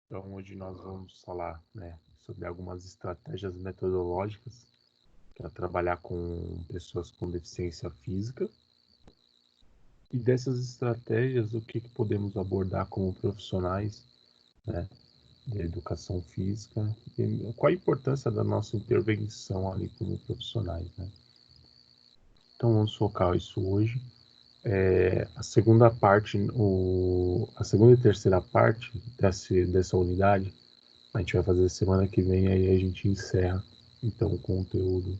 Então, hoje nós vamos falar, né, sobre algumas estratégias metodológicas para trabalhar com pessoas com deficiência física. E dessas estratégias, o que podemos abordar como profissionais, né, de educação física, e qual a importância da nossa intervenção ali como profissionais, né? Então, vamos focar isso hoje. A segunda parte, a segunda e terceira parte dessa unidade, a gente vai fazer semana que vem, aí a gente encerra, então, o conteúdo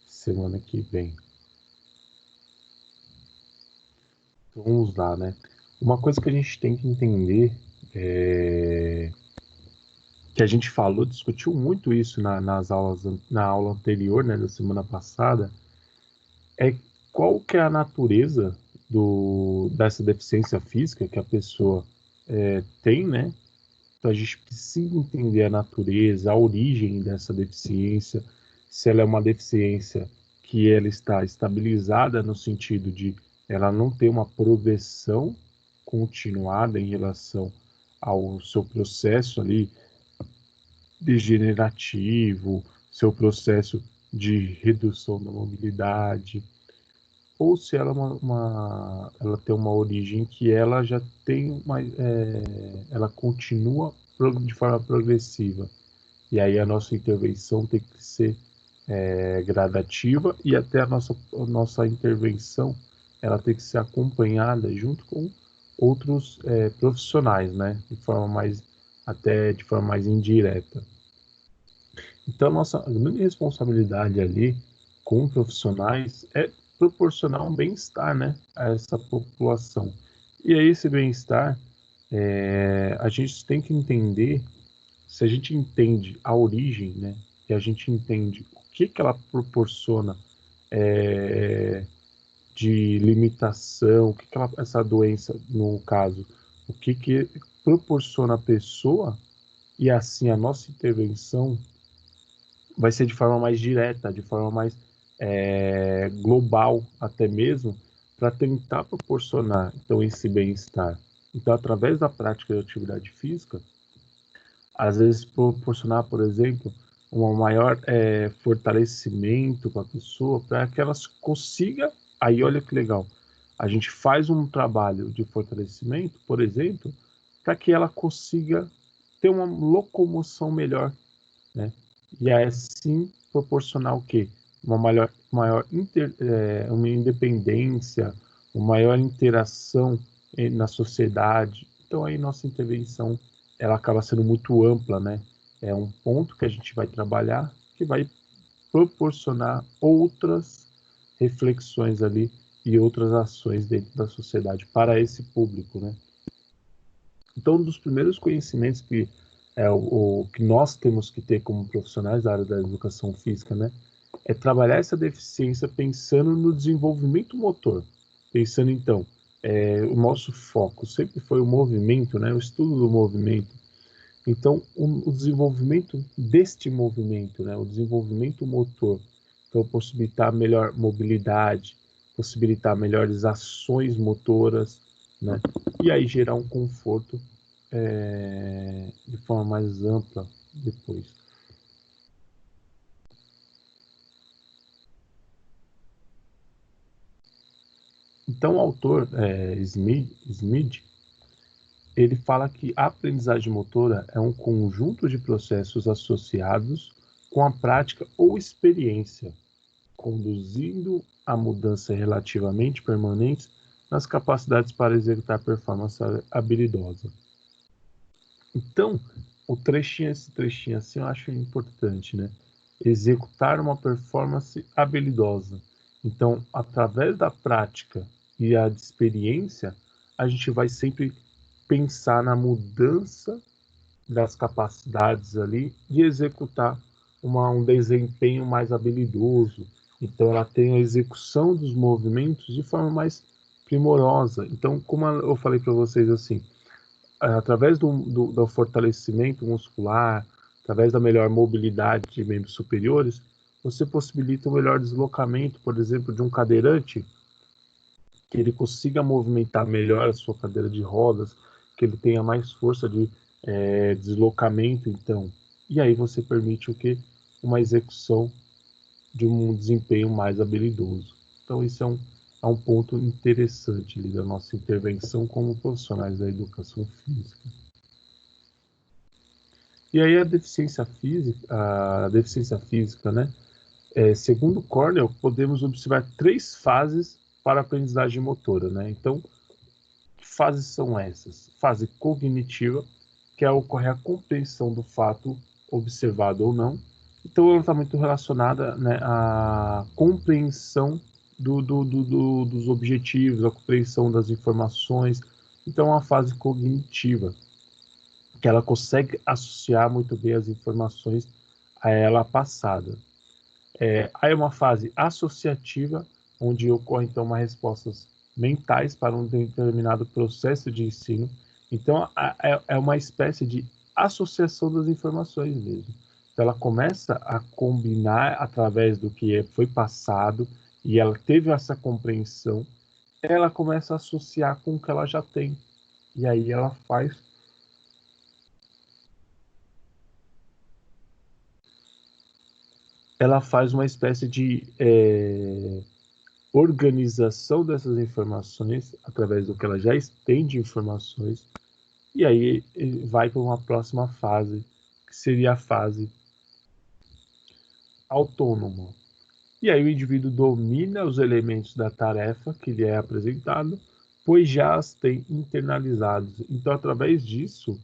semana que vem. Então, vamos lá, né? Uma coisa que a gente tem que entender que a gente falou, discutiu muito isso nas aulas, na aula anterior, né, da semana passada, é qual que é a natureza dessa deficiência física que a pessoa tem, né? Então a gente precisa entender a natureza, a origem dessa deficiência, se ela é uma deficiência que ela está estabilizada no sentido de ela não ter uma progressão continuada em relação ao seu processo ali degenerativo, seu processo de redução da mobilidade, ou se ela, ela tem uma origem que ela já tem uma, ela continua de forma progressiva. E aí a nossa intervenção tem que ser gradativa e até a nossa intervenção ela tem que ser acompanhada junto com outros profissionais, né? Até de forma mais indireta. Então, nossa grande responsabilidade ali com profissionais é proporcionar um bem-estar, né, a essa população. E aí, esse bem-estar, a gente tem que entender, se a gente entende a origem, né, e a gente entende o que ela proporciona de limitação, essa doença, no caso, o que proporciona a pessoa, e assim a nossa intervenção vai ser de forma mais direta, de forma mais global até mesmo, para tentar proporcionar então esse bem-estar. Então, através da prática de atividade física, às vezes proporcionar, por exemplo, um maior fortalecimento com a pessoa para que ela consiga. Aí, olha que legal, a gente faz um trabalho de fortalecimento, por exemplo, para que ela consiga ter uma locomoção melhor, né? E é assim proporcionar o quê? Uma independência, uma maior interação na sociedade. Então aí nossa intervenção ela acaba sendo muito ampla, né? É um ponto que a gente vai trabalhar que vai proporcionar outras reflexões ali e outras ações dentro da sociedade para esse público, né? Então, um dos primeiros conhecimentos que o que nós temos que ter como profissionais da área da educação física, né, é trabalhar essa deficiência pensando no desenvolvimento motor. Pensando, então, o nosso foco sempre foi o movimento, né, o estudo do movimento. Então, o desenvolvimento deste movimento, né, o desenvolvimento motor, então possibilitar melhor mobilidade, possibilitar melhores ações motoras, né, e aí gerar um conforto de forma mais ampla depois. Então, o autor Smith, ele fala que a aprendizagem motora é um conjunto de processos associados com a prática ou experiência, conduzindo a mudança relativamente permanente nas capacidades para executar performance habilidosa. Então, esse trechinho assim eu acho importante, né? Executar uma performance habilidosa. Então, através da prática e a experiência, a gente vai sempre pensar na mudança das capacidades ali de executar um desempenho mais habilidoso. Então, ela tem a execução dos movimentos de forma mais primorosa. Então, como eu falei para vocês assim, através do fortalecimento muscular, através da melhor mobilidade de membros superiores, você possibilita um melhor deslocamento, por exemplo, de um cadeirante, que ele consiga movimentar melhor a sua cadeira de rodas, que ele tenha mais força de deslocamento, então. E aí você permite o quê? Uma execução de um desempenho mais habilidoso. Então, isso é um ponto interessante ali da nossa intervenção como profissionais da educação física. E aí a deficiência física, né? Segundo Cornell, podemos observar 3 fases para a aprendizagem motora, né? Então, que fases são essas? Fase cognitiva, que é ocorrer a compreensão do fato observado ou não. Então, ela está muito relacionada, né, à compreensão dos objetivos, a compreensão das informações. Então, é uma fase cognitiva, que ela consegue associar muito bem as informações a ela passada. Aí é uma fase associativa, onde ocorre então uma respostas mentais para um determinado processo de ensino. Então é uma espécie de associação das informações mesmo. Então, ela começa a combinar através do que foi passado e ela teve essa compreensão, ela começa a associar com o que ela já tem. E aí ela faz uma espécie de organização dessas informações através do que ela já tem de informações, e aí vai para uma próxima fase, que seria a fase autônoma. E aí o indivíduo domina os elementos da tarefa que lhe é apresentado, pois já as tem internalizados. Então, através disso,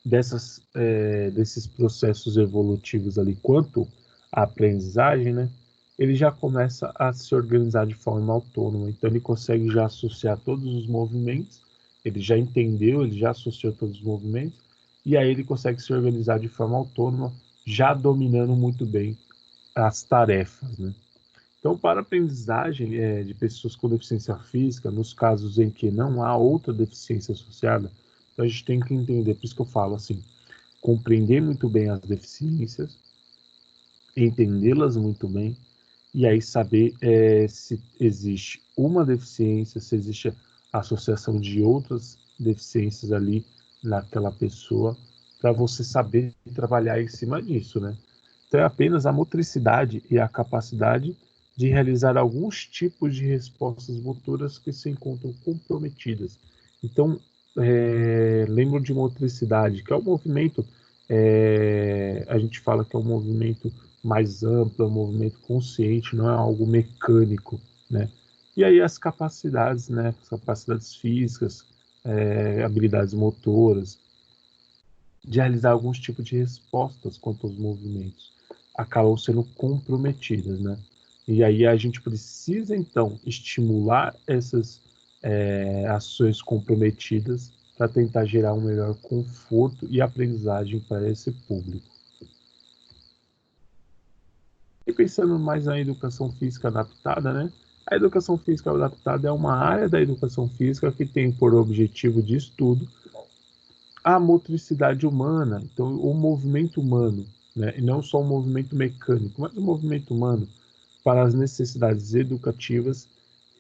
desses processos evolutivos ali, quanto à aprendizagem, né, ele já começa a se organizar de forma autônoma. Então, ele consegue já associar todos os movimentos, ele já entendeu, ele já associou todos os movimentos, e aí ele consegue se organizar de forma autônoma, já dominando muito bem as tarefas, né? Então, para a aprendizagem de pessoas com deficiência física, nos casos em que não há outra deficiência associada, então a gente tem que entender, por isso que eu falo assim, compreender muito bem as deficiências, entendê-las muito bem, e aí saber se existe uma deficiência, se existe a associação de outras deficiências ali naquela pessoa, para você saber trabalhar em cima disso, né? Então é apenas a motricidade e a capacidade de realizar alguns tipos de respostas motoras que se encontram comprometidas. Então, lembro de motricidade, que é o movimento, a gente fala que é um movimento mais amplo, é um movimento consciente, não é algo mecânico, né? E aí as capacidades, né? As capacidades físicas, habilidades motoras, de realizar alguns tipos de respostas quanto aos movimentos, acabam sendo comprometidas, né? E aí a gente precisa, então, estimular essas ações comprometidas para tentar gerar um melhor conforto e aprendizagem para esse público. E pensando mais na educação física adaptada, né? A educação física adaptada é uma área da educação física que tem por objetivo de estudo a motricidade humana, então o movimento humano, né? E não só o movimento mecânico, mas o movimento humano para as necessidades educativas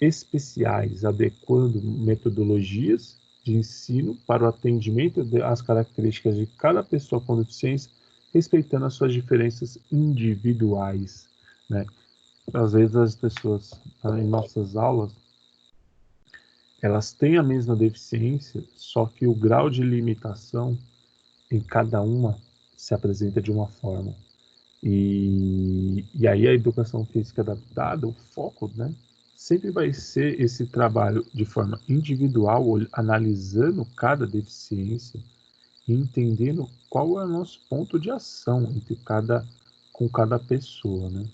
especiais, adequando metodologias de ensino para o atendimento às características de cada pessoa com deficiência, respeitando as suas diferenças individuais, né? Às vezes as pessoas em nossas aulas elas têm a mesma deficiência, só que o grau de limitação em cada uma se apresenta de uma forma. E aí a educação física adaptada, o foco, né, sempre vai ser esse trabalho de forma individual, analisando cada deficiência e entendendo qual é o nosso ponto de ação com cada pessoa, né?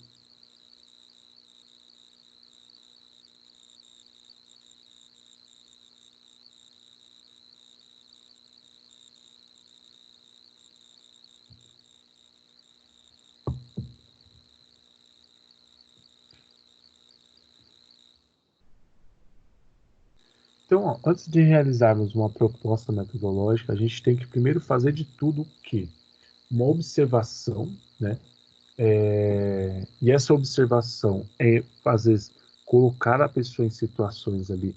Então, ó, antes de realizarmos uma proposta metodológica, a gente tem que primeiro fazer de tudo o quê? Uma observação, né? E essa observação é, às vezes, colocar a pessoa em situações ali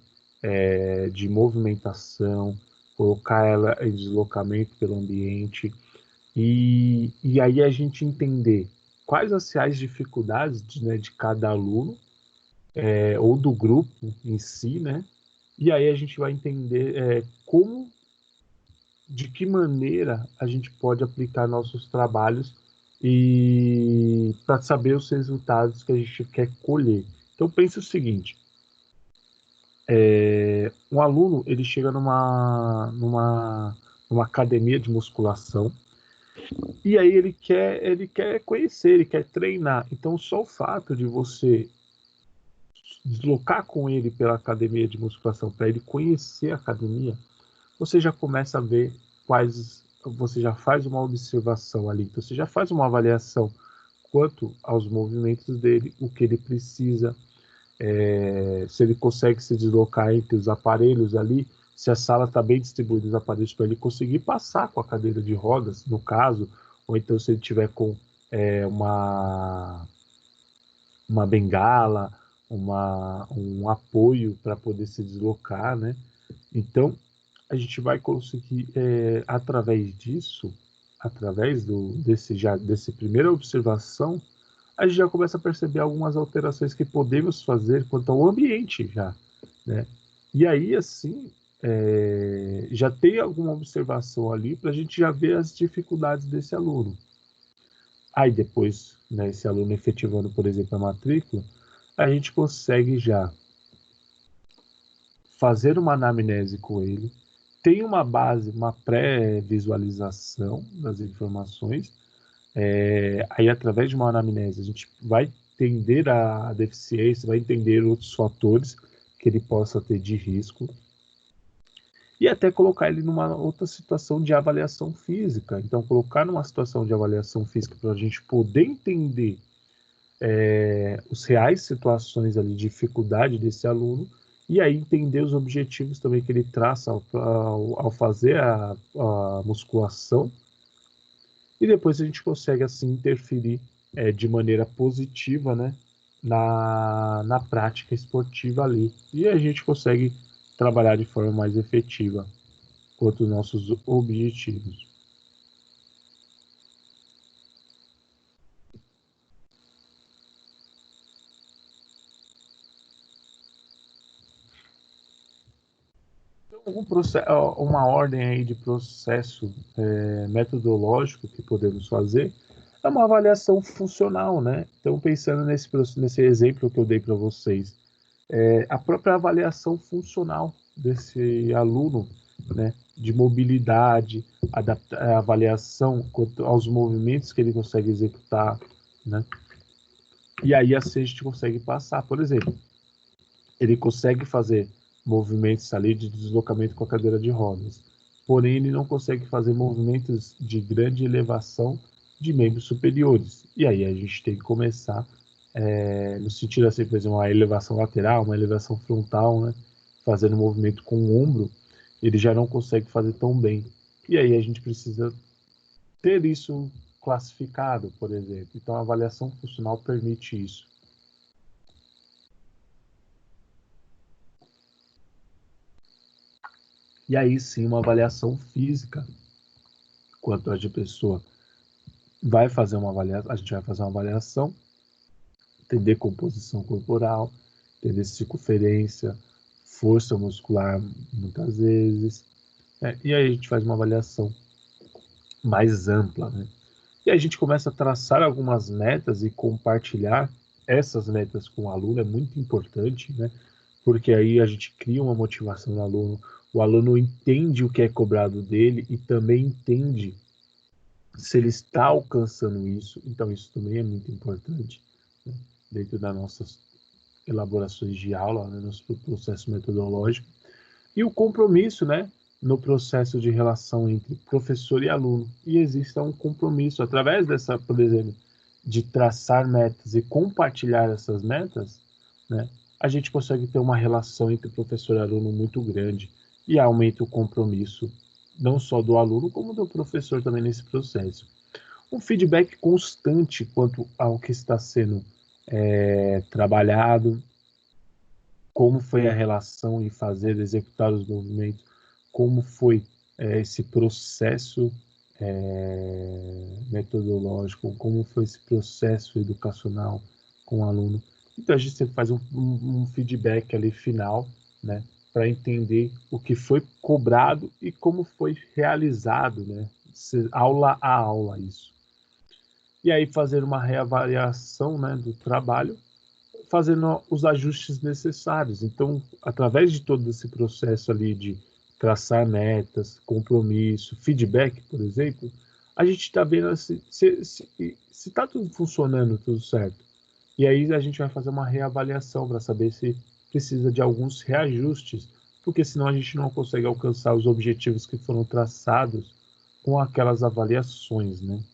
de movimentação, colocar ela em deslocamento pelo ambiente, e aí a gente entender quais as reais dificuldades né, de cada aluno, ou do grupo em si, né? E aí a gente vai entender como, de que maneira a gente pode aplicar nossos trabalhos e para saber os resultados que a gente quer colher. Então pense o seguinte: um aluno ele chega numa academia de musculação e aí ele quer conhecer, ele quer treinar. Então só o fato de você deslocar com ele pela academia de musculação para ele conhecer a academia, você já começa a ver você já faz uma observação ali, então você já faz uma avaliação quanto aos movimentos dele, o que ele precisa, se ele consegue se deslocar entre os aparelhos ali, se a sala está bem distribuída os aparelhos para ele conseguir passar com a cadeira de rodas, no caso, ou então se ele tiver com uma bengala, um apoio para poder se deslocar, né? Então, a gente vai conseguir, através disso, através desse primeira observação, a gente já começa a perceber algumas alterações que podemos fazer quanto ao ambiente já, né? E aí, assim, já tem alguma observação ali para a gente já ver as dificuldades desse aluno. Aí depois, né, esse aluno efetivando, por exemplo, a matrícula, a gente consegue já fazer uma anamnese com ele, tem uma base, uma pré-visualização das informações, aí através de uma anamnese a gente vai entender a deficiência, vai entender outros fatores que ele possa ter de risco, e até colocar ele numa outra situação de avaliação física. Então, colocar numa situação de avaliação física para a gente poder entender os reais situações ali de dificuldade desse aluno, e aí entender os objetivos também que ele traça ao fazer a musculação, e depois a gente consegue assim interferir de maneira positiva, né, na prática esportiva ali, e a gente consegue trabalhar de forma mais efetiva quanto aos nossos objetivos. Uma ordem aí de processo metodológico que podemos fazer é uma avaliação funcional, né? Então, pensando nesse exemplo que eu dei para vocês, a própria avaliação funcional desse aluno, né? De mobilidade, avaliação quanto aos movimentos que ele consegue executar, né? E aí assim a gente consegue passar, por exemplo, ele consegue fazer movimentos ali de deslocamento com a cadeira de rodas, porém ele não consegue fazer movimentos de grande elevação de membros superiores. E aí a gente tem que começar no sentido assim, por exemplo, uma elevação lateral, uma elevação frontal, né? Fazendo movimento com o ombro, ele já não consegue fazer tão bem. E aí a gente precisa ter isso classificado, por exemplo. Então a avaliação funcional permite isso. E aí sim, uma avaliação física, quanto a de pessoa vai fazer uma avaliação, a gente vai fazer uma avaliação, entender composição corporal, entender circunferência, força muscular, muitas vezes, e aí a gente faz uma avaliação mais ampla, né? E a gente começa a traçar algumas metas e compartilhar essas metas com o aluno, é muito importante, né? Porque aí a gente cria uma motivação no aluno, o aluno entende o que é cobrado dele e também entende se ele está alcançando isso, então isso também é muito importante, né, dentro das nossas elaborações de aula, né, no processo metodológico, e o compromisso, né, no processo de relação entre professor e aluno, e exista um compromisso através dessa, por exemplo, de traçar metas e compartilhar essas metas, né, a gente consegue ter uma relação entre professor e aluno muito grande e aumenta o compromisso não só do aluno, como do professor também nesse processo. Um feedback constante quanto ao que está sendo trabalhado, como foi a relação em fazer, executar os movimentos como foi esse processo metodológico, como foi esse processo educacional com o aluno. Então, a gente sempre faz um feedback ali final, né, para entender o que foi cobrado e como foi realizado, né, aula a aula isso. E aí fazer uma reavaliação, né, do trabalho, fazendo os ajustes necessários. Então, através de todo esse processo ali de traçar metas, compromisso, feedback, por exemplo, a gente está vendo se está tudo funcionando, tudo certo. E aí a gente vai fazer uma reavaliação para saber se precisa de alguns reajustes, porque senão a gente não consegue alcançar os objetivos que foram traçados com aquelas avaliações, né?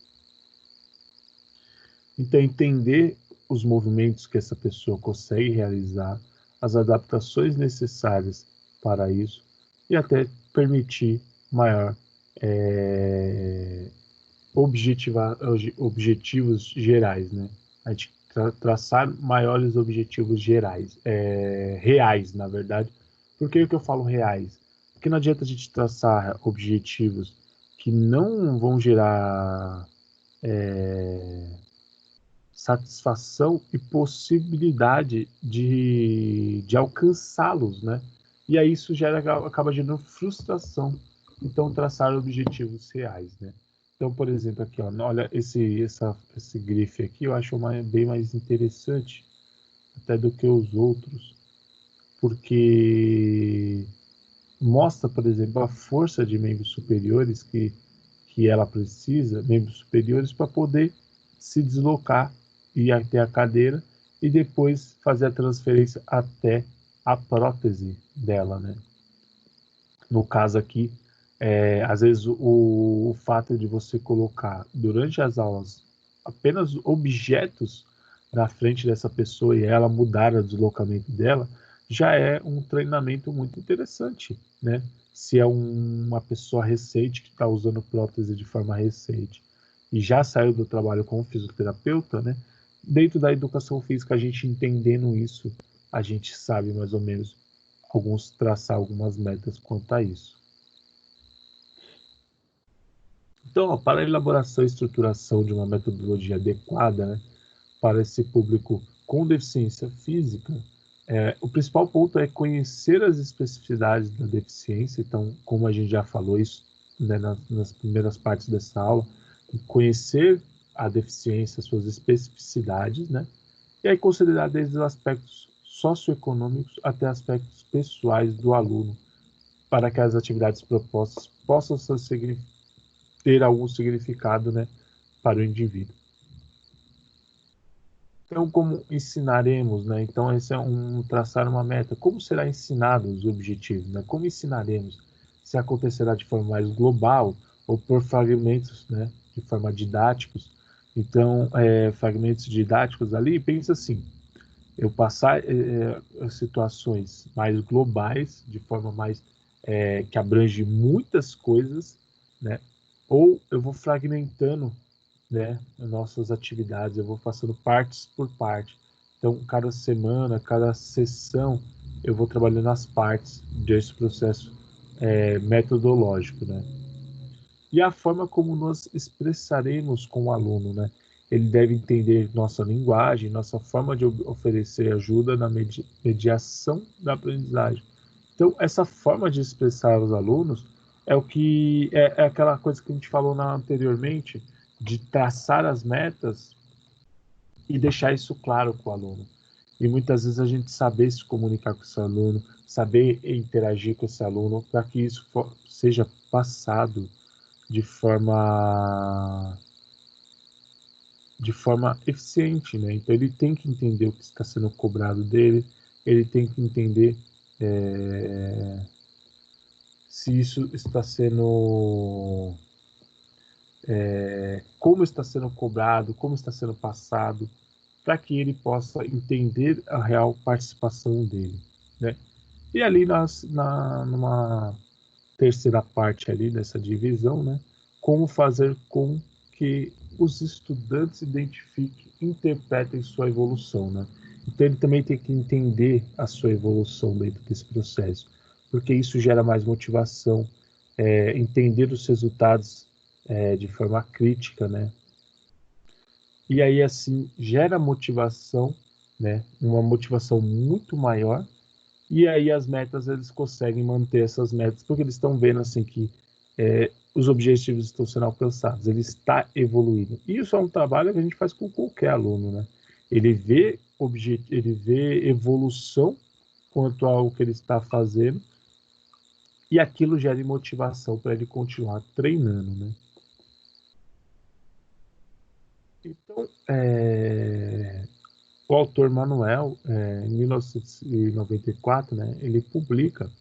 Então, entender os movimentos que essa pessoa consegue realizar, as adaptações necessárias para isso e até permitir maior objetivos gerais, né? A gente traçar maiores objetivos gerais, reais, na verdade. Por que eu falo reais? Porque não adianta a gente traçar objetivos que não vão gerar satisfação e possibilidade de alcançá-los, né? E aí isso acaba gerando frustração. Então, traçar objetivos reais, né? Então, por exemplo, aqui, ó, olha esse grife aqui, eu acho bem mais interessante até do que os outros, porque mostra, por exemplo, a força de membros superiores que ela precisa, membros superiores, para poder se deslocar, ir até a cadeira e depois fazer a transferência até a prótese dela, né? No caso aqui, às vezes o fato de você colocar durante as aulas apenas objetos na frente dessa pessoa e ela mudar o deslocamento dela, já é um treinamento muito interessante, né? Se é uma pessoa recente que está usando prótese de forma recente e já saiu do trabalho como fisioterapeuta, né? Dentro da educação física, a gente entendendo isso, a gente sabe mais ou menos traçar algumas metas quanto a isso. Então, ó, para a elaboração e estruturação de uma metodologia adequada, né, para esse público com deficiência física, o principal ponto é conhecer as especificidades da deficiência. Então, como a gente já falou isso, né, nas primeiras partes dessa aula, conhecer a deficiência, suas especificidades, né, e aí considerar desde os aspectos socioeconômicos até aspectos pessoais do aluno, para que as atividades propostas possam ter algum significado, né, para o indivíduo. Então, como ensinaremos, né? Então, esse é traçar uma meta. Como será ensinado os objetivos, né? Como ensinaremos? Se acontecerá de forma mais global ou por fragmentos, né? De forma didáticos. Então, fragmentos didáticos ali, pensa assim, eu passar situações mais globais, de forma mais que abrange muitas coisas, né? Ou eu vou fragmentando, né, nossas atividades, eu vou passando partes por parte. Então, cada semana, cada sessão, eu vou trabalhando as partes desse processo metodológico, né? E a forma como nós expressaremos com o aluno, né? Ele deve entender nossa linguagem, nossa forma de oferecer ajuda na mediação da aprendizagem. Então, essa forma de expressar os alunos é o que é aquela coisa que a gente falou anteriormente, de traçar as metas e deixar isso claro com o aluno. E muitas vezes a gente saber se comunicar com esse aluno, saber interagir com esse aluno, para que isso seja passado de forma eficiente, né? Então ele tem que entender o que está sendo cobrado dele, ele tem que entender se isso está sendo como está sendo cobrado, como está sendo passado, para que ele possa entender a real participação dele, né? E ali numa terceira parte ali dessa divisão, né? Como fazer com que os estudantes identifiquem, interpretem sua evolução, né? Então ele também tem que entender a sua evolução dentro desse processo, porque isso gera mais motivação, entender os resultados de forma crítica, né? E aí, assim, gera motivação, né? Uma motivação muito maior. E aí as metas, eles conseguem manter essas metas, porque eles estão vendo, assim, que os objetivos estão sendo alcançados, ele está evoluindo. E isso é um trabalho que a gente faz com qualquer aluno, né? Ele vê evolução quanto ao que ele está fazendo, e aquilo gera motivação para ele continuar treinando, né? Então, o autor Manuel, em 1994, né, ele publica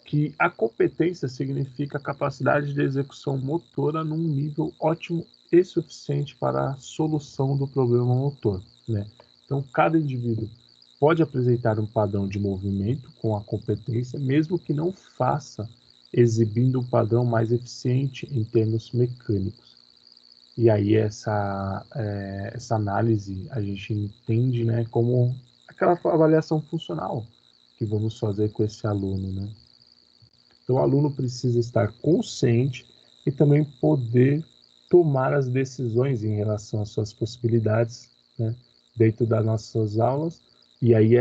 que a competência significa a capacidade de execução motora num nível ótimo e suficiente para a solução do problema motor, né? Então, cada indivíduo pode apresentar um padrão de movimento com a competência, mesmo que não faça, exibindo um padrão mais eficiente em termos mecânicos. E aí essa análise a gente entende, né, como aquela avaliação funcional que vamos fazer com esse aluno, né? Então, o aluno precisa estar consciente e também poder tomar as decisões em relação às suas possibilidades, né, dentro das nossas aulas. E aí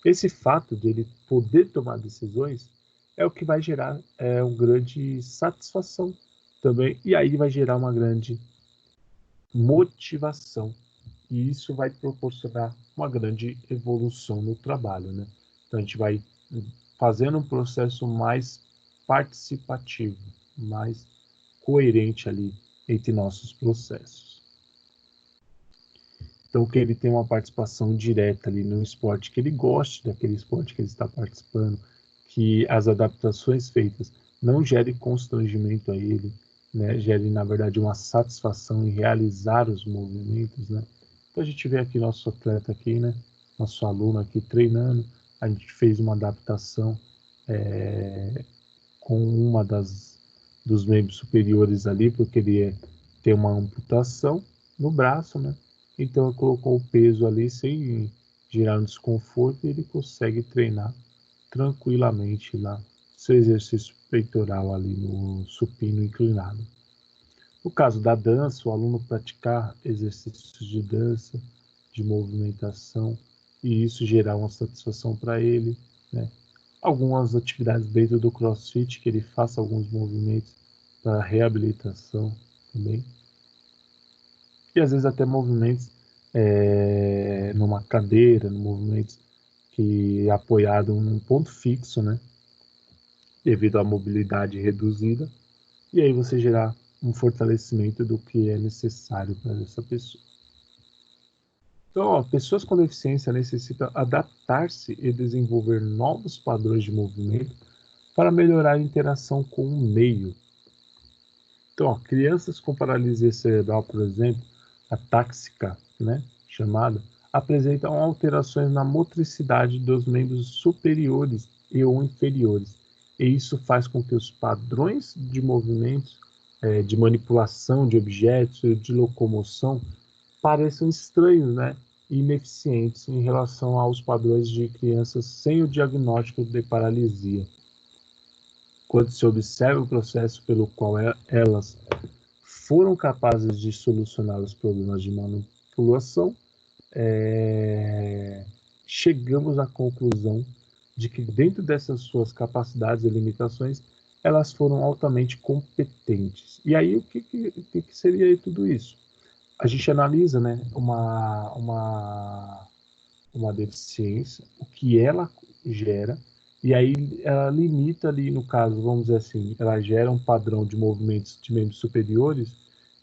esse fato de ele poder tomar decisões é o que vai gerar uma grande satisfação também, e aí vai gerar uma grande motivação. E isso vai proporcionar uma grande evolução no trabalho, né? Então a gente vai fazendo um processo mais participativo, mais coerente ali entre nossos processos. Então que ele tenha uma participação direta ali no esporte, que ele goste daquele esporte que ele está participando, que as adaptações feitas não gerem constrangimento a ele, né? Gerem, na verdade, uma satisfação em realizar os movimentos, né? Então a gente vê aqui nosso atleta aqui, né? Nosso aluno aqui treinando, a gente fez uma adaptação com dos membros superiores ali, porque ele tem uma amputação no braço, né? Então ele colocou o peso ali sem gerar um desconforto e ele consegue treinar tranquilamente lá seu exercício peitoral ali no supino inclinado. No caso da dança, o aluno praticar exercícios de dança, de movimentação, e isso gerar uma satisfação para ele, né? Algumas atividades dentro do CrossFit, que ele faça alguns movimentos para reabilitação também. E às vezes até movimentos numa cadeira, movimentos que é apoiado num ponto fixo, né? Devido à mobilidade reduzida. E aí você gerar um fortalecimento do que é necessário para essa pessoa. Então, pessoas com deficiência necessitam adaptar-se e desenvolver novos padrões de movimento para melhorar a interação com o meio. Então, crianças com paralisia cerebral, por exemplo, atáxica, né, chamada, apresentam alterações na motricidade dos membros superiores e ou inferiores. E isso faz com que os padrões de movimentos, de manipulação de objetos e de locomoção pareçam estranhos, né, e ineficientes em relação aos padrões de crianças sem o diagnóstico de paralisia. Quando se observa o processo pelo qual elas foram capazes de solucionar os problemas de manipulação, chegamos à conclusão de que dentro dessas suas capacidades e limitações, elas foram altamente competentes. E aí, o que seria tudo isso? A gente analisa, né, uma deficiência, o que ela gera, e aí ela limita ali, no caso, vamos dizer assim, ela gera um padrão de movimentos de membros superiores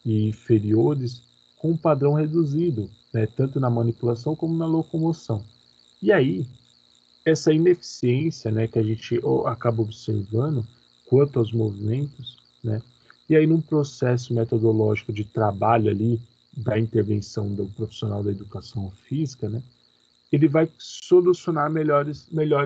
e inferiores com um padrão reduzido, né, tanto na manipulação como na locomoção. E aí, essa ineficiência, né, que a gente acaba observando quanto aos movimentos, né, e aí num processo metodológico de trabalho ali, da intervenção do profissional da educação física, né, ele vai solucionar melhor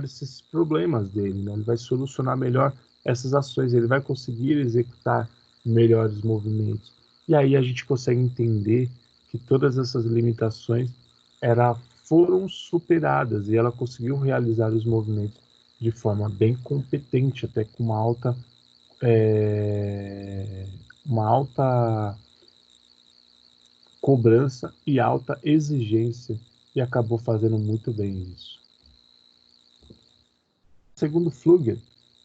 esses problemas dele, né? Ele vai solucionar melhor essas ações, ele vai conseguir executar melhores movimentos. E aí a gente consegue entender que todas essas limitações era foram superadas e ela conseguiu realizar os movimentos de forma bem competente, até com uma alta cobrança e alta exigência, e acabou fazendo muito bem isso. Segundo Pflüger,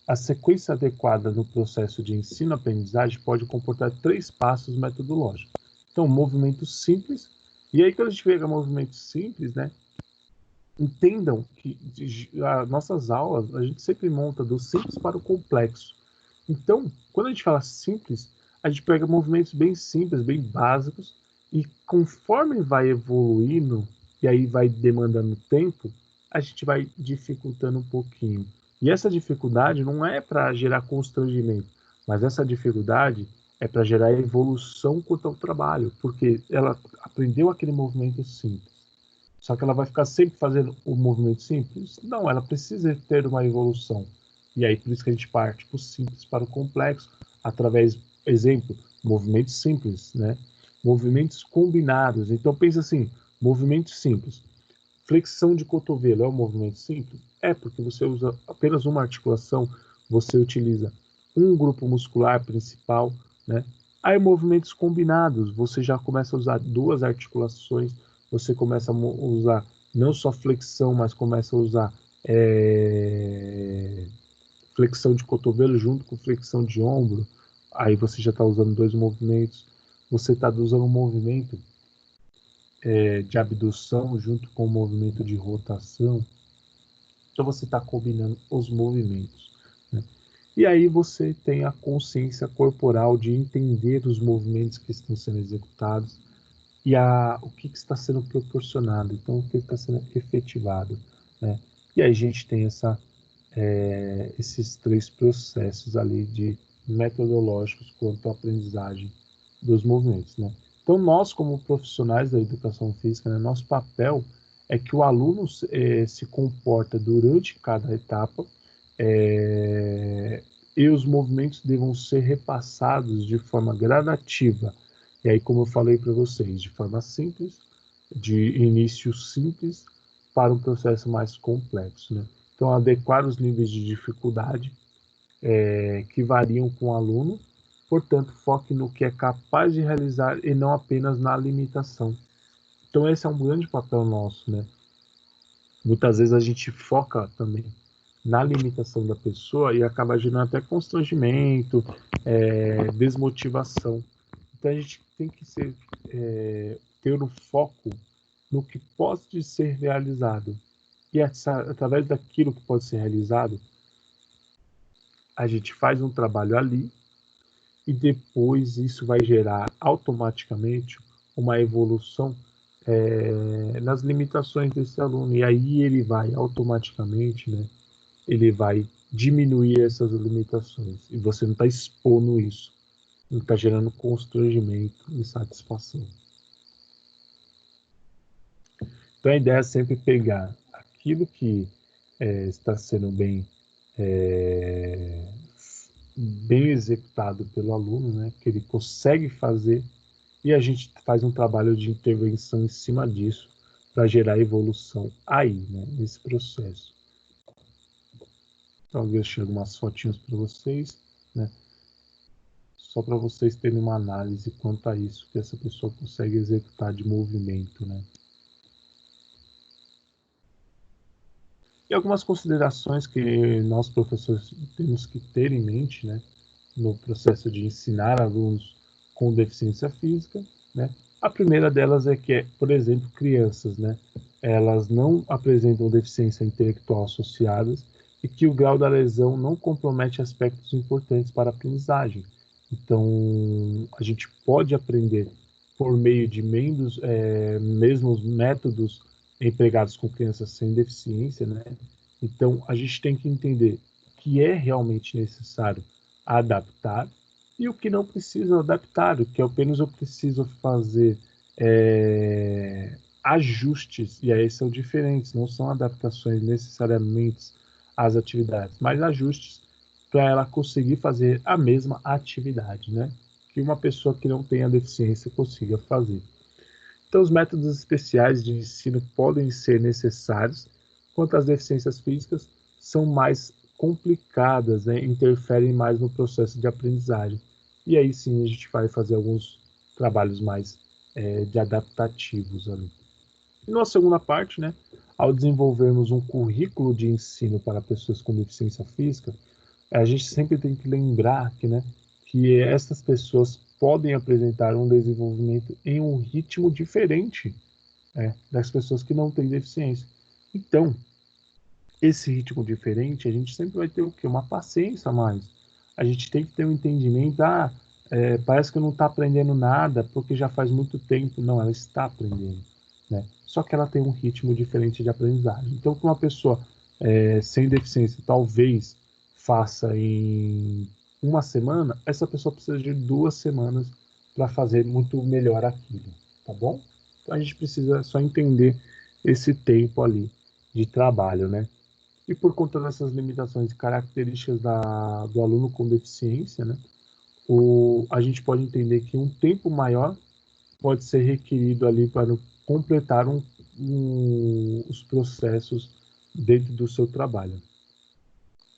a sequência adequada no processo de ensino-aprendizagem pode comportar 3 passos metodológicos. Então, movimentos simples, e aí quando a gente pega movimentos simples, né, entendam que as nossas aulas, a gente sempre monta do simples para o complexo. Então, quando a gente fala simples, a gente pega movimentos bem simples, bem básicos, e conforme vai evoluindo, e aí vai demandando tempo, a gente vai dificultando um pouquinho. E essa dificuldade não é para gerar constrangimento, mas essa dificuldade é para gerar evolução quanto ao trabalho, porque ela aprendeu aquele movimento simples. Só que ela vai ficar sempre fazendo o movimento simples? Não, ela precisa ter uma evolução. E aí, por isso que a gente parte do simples para o complexo, através, exemplo, movimentos simples, né? Movimentos combinados. Então, pensa assim, movimentos simples. Flexão de cotovelo é um movimento simples? É, porque você usa apenas uma articulação, você utiliza um grupo muscular principal, né? Aí, movimentos combinados, você já começa a usar 2 articulações, você começa a usar não só flexão, mas começa a usar flexão de cotovelo junto com flexão de ombro. Aí você já está usando 2 movimentos. Você está usando um movimento de abdução junto com o movimento de rotação. Então você está combinando os movimentos, né? E aí você tem a consciência corporal de entender os movimentos que estão sendo executados e o que está sendo proporcionado, então o que está sendo efetivado, né? E aí a gente tem esses 3 processos ali de metodológicos quanto à aprendizagem dos movimentos, né? Então nós, como profissionais da educação física, né, nosso papel é que o aluno se comporta durante cada etapa, e os movimentos devam ser repassados de forma gradativa. E aí, como eu falei para vocês, de forma simples, de início simples, para um processo mais complexo, né? Então, adequar os níveis de dificuldade que variam com o aluno, portanto, foque no que é capaz de realizar e não apenas na limitação. Então, esse é um grande papel nosso, né? Muitas vezes a gente foca também na limitação da pessoa e acaba gerando até constrangimento, desmotivação. Então a gente tem que ter o foco no que pode ser realizado. E através daquilo que pode ser realizado, a gente faz um trabalho ali e depois isso vai gerar automaticamente uma evolução nas limitações desse aluno. E aí ele vai automaticamente, né, ele vai diminuir essas limitações. E você não está expondo isso, não está gerando constrangimento e satisfação. Então a ideia é sempre pegar aquilo que está sendo bem executado pelo aluno, né, que ele consegue fazer, e a gente faz um trabalho de intervenção em cima disso para gerar evolução aí, né, nesse processo. Então, eu deixei algumas fotinhas para vocês, né, só para vocês terem uma análise quanto a isso que essa pessoa consegue executar de movimento, né. E algumas considerações que nós, professores, temos que ter em mente, né, no processo de ensinar alunos com deficiência física, né? A primeira delas é que, por exemplo, crianças, né, elas não apresentam deficiência intelectual associadas e que o grau da lesão não compromete aspectos importantes para a aprendizagem. Então, a gente pode aprender por meio de mesmos métodos empregados com crianças sem deficiência, né? Então, a gente tem que entender o que é realmente necessário adaptar e o que não precisa adaptar, o que apenas eu preciso fazer ajustes, e aí são diferentes, não são adaptações necessariamente às atividades, mas ajustes para ela conseguir fazer a mesma atividade, né? Que uma pessoa que não tenha deficiência consiga fazer. Então, os métodos especiais de ensino podem ser necessários, enquanto as deficiências físicas são mais complicadas, né? Interferem mais no processo de aprendizagem. E aí sim a gente vai fazer alguns trabalhos mais de adaptativos ali. E na segunda parte, né, ao desenvolvermos um currículo de ensino para pessoas com deficiência física, a gente sempre tem que lembrar que essas pessoas podem apresentar um desenvolvimento em um ritmo diferente, das pessoas que não têm deficiência. Então, esse ritmo diferente, a gente sempre vai ter o quê? Uma paciência a mais. A gente tem que ter um entendimento, parece que não está aprendendo nada porque já faz muito tempo. Não, ela está aprendendo, né? Só que ela tem um ritmo diferente de aprendizagem. Então, que uma pessoa sem deficiência talvez faça em uma semana, essa pessoa precisa de 2 semanas para fazer muito melhor aquilo, tá bom? Então, a gente precisa só entender esse tempo ali de trabalho, né? E por conta dessas limitações e características do aluno com deficiência, né, a gente pode entender que um tempo maior pode ser requerido ali para completar os processos dentro do seu trabalho.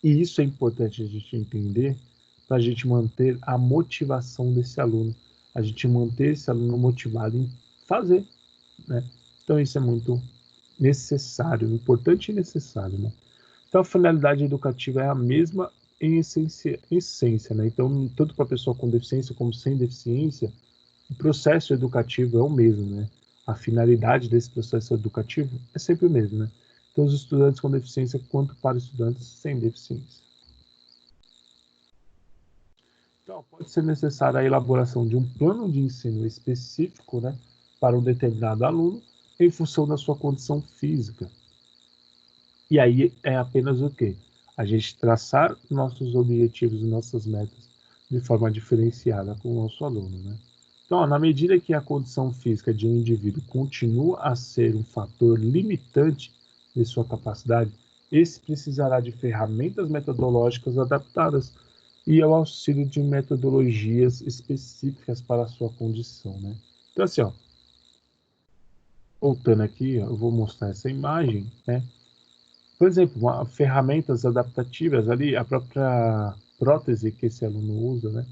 E isso é importante a gente entender para a gente manter a motivação desse aluno, a gente manter esse aluno motivado em fazer, né? Então isso é muito necessário, importante e necessário, né? Então, a finalidade educativa é a mesma em essência, né? Então, tanto para a pessoa com deficiência como sem deficiência, o processo educativo é o mesmo, né? A finalidade desse processo educativo é sempre o mesmo, né? Então, os estudantes com deficiência quanto para estudantes sem deficiência. Então, pode ser necessária a elaboração de um plano de ensino específico, né, para um determinado aluno, em função da sua condição física. E aí é apenas o quê? A gente traçar nossos objetivos e nossas metas de forma diferenciada com o nosso aluno, né? Então, na medida que a condição física de um indivíduo continua a ser um fator limitante de sua capacidade, esse precisará de ferramentas metodológicas adaptadas e ao auxílio de metodologias específicas para a sua condição, né? Então, assim, ó, voltando aqui, ó, eu vou mostrar essa imagem, né? Por exemplo, ferramentas adaptativas ali, a própria prótese que esse aluno usa, né?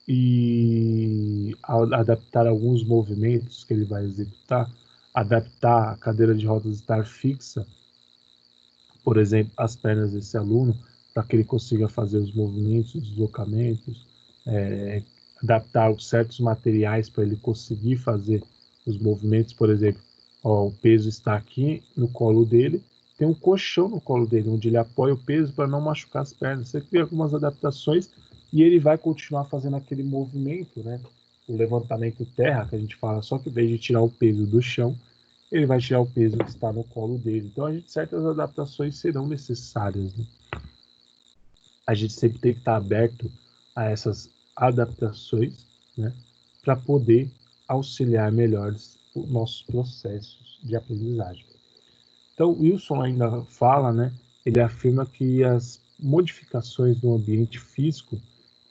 E ao adaptar alguns movimentos que ele vai executar, adaptar a cadeira de rodas estar fixa, por exemplo, as pernas desse aluno, para que ele consiga fazer os movimentos, os deslocamentos, adaptar certos materiais para ele conseguir fazer os movimentos, por exemplo, ó, o peso está aqui no colo dele, tem um colchão no colo dele, onde ele apoia o peso para não machucar as pernas. Você cria algumas adaptações e ele vai continuar fazendo aquele movimento, né? O levantamento terra, que a gente fala, só que em vez de tirar o peso do chão, ele vai tirar o peso que está no colo dele. Então, certas adaptações serão necessárias, né? A gente sempre tem que estar aberto a essas adaptações, né, para poder auxiliar melhor os nossos processos de aprendizagem. Então, Wilson ainda fala, né, ele afirma que as modificações no ambiente físico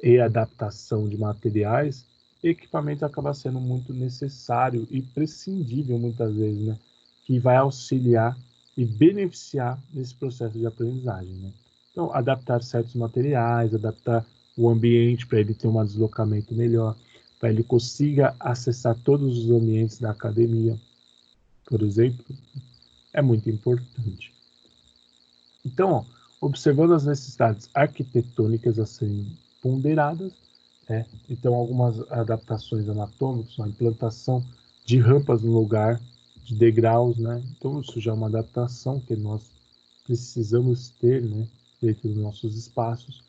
e adaptação de materiais e equipamentos acaba sendo muito necessário e prescindível muitas vezes, né, que vai auxiliar e beneficiar nesse processo de aprendizagem, né? Então, adaptar certos materiais, adaptar o ambiente para ele ter um deslocamento melhor, para ele consiga acessar todos os ambientes da academia, por exemplo, é muito importante. Então, ó, observando as necessidades arquitetônicas a serem ponderadas, né? Então, algumas adaptações anatômicas, a implantação de rampas no lugar de degraus, né? Então, isso já é uma adaptação que nós precisamos ter, né, dentro dos nossos espaços.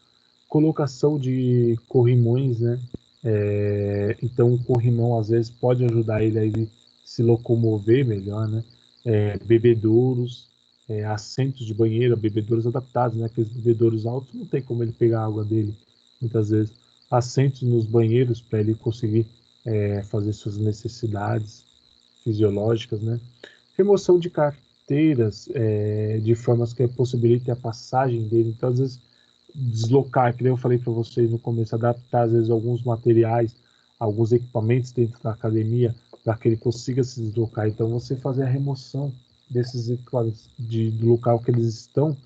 Colocação de corrimões, né? Então, o corrimão às vezes pode ajudar ele a ele se locomover melhor, né? Bebedouros, assentos de banheiro, bebedouros adaptados, né? Aqueles bebedouros altos, não tem como ele pegar a água dele, muitas vezes. Assentos nos banheiros para ele conseguir fazer suas necessidades fisiológicas, né? Remoção de carteiras de formas que possibilitem a passagem dele. Então, às vezes, deslocar, que nem eu falei para vocês no começo, adaptar, às vezes, alguns materiais, alguns equipamentos dentro da academia para que ele consiga se deslocar. Então, você fazer a remoção desses equipamentos do local que eles estão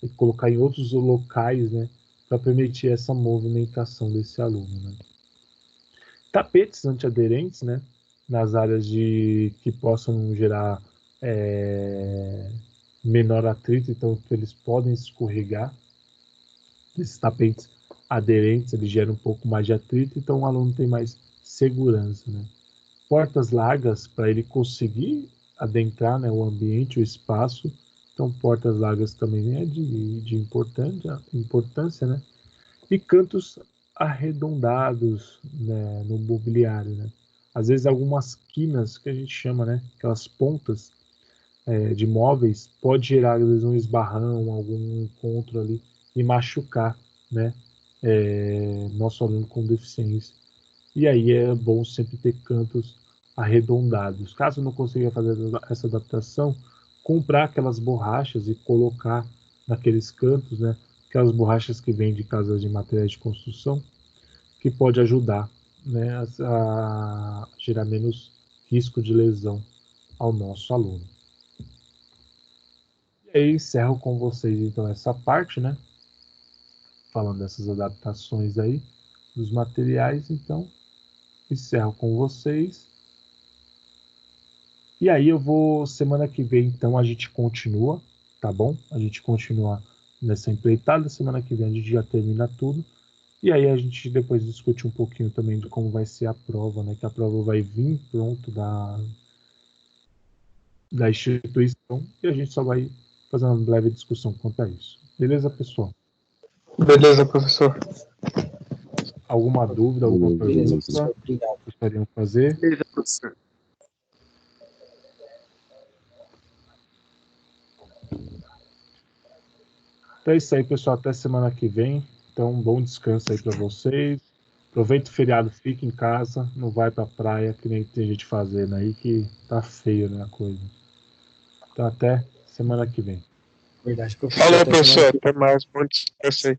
e colocar em outros locais, né, para permitir essa movimentação desse aluno, né. Tapetes antiaderentes, né, nas áreas que possam gerar menor atrito, então eles podem escorregar. Esses tapetes aderentes, eles geram um pouco mais de atrito, então o aluno tem mais segurança, né. Portas largas para ele conseguir adentrar, né, o ambiente, o espaço. Então, portas largas também é de importância, né? E cantos arredondados, né, no mobiliário, né? Às vezes algumas quinas que a gente chama, né, aquelas pontas de móveis, pode gerar às vezes um esbarrão, algum encontro ali e machucar, né, nosso aluno com deficiência. E aí é bom sempre ter cantos arredondados. Caso não consiga fazer essa adaptação, comprar aquelas borrachas e colocar naqueles cantos, né? Aquelas borrachas que vêm de casas de materiais de construção, que pode ajudar, né, a gerar menos risco de lesão ao nosso aluno. E aí encerro com vocês então essa parte, né? Falando dessas adaptações aí dos materiais, então encerro com vocês. E aí eu vou, semana que vem, então, a gente continua, tá bom? A gente continua nessa empreitada, semana que vem a gente já termina tudo. E aí a gente depois discute um pouquinho também de como vai ser a prova, né? Que a prova vai vir pronto da instituição e a gente só vai fazer uma breve discussão quanto a isso. Beleza, pessoal? Beleza, professor. Alguma dúvida, alguma Beleza, pergunta professor. Obrigado. gostariam de fazer? Beleza, professor. Então é isso aí, pessoal. Até semana que vem. Então, um bom descanso aí para vocês. Aproveita o feriado, fica em casa, não vai pra praia, que nem tem gente fazendo aí, que tá feio, né, a coisa. Então, até semana que vem. Verdade, professor. Falou, Até semana professor. que Até mais. Bom descanso aí.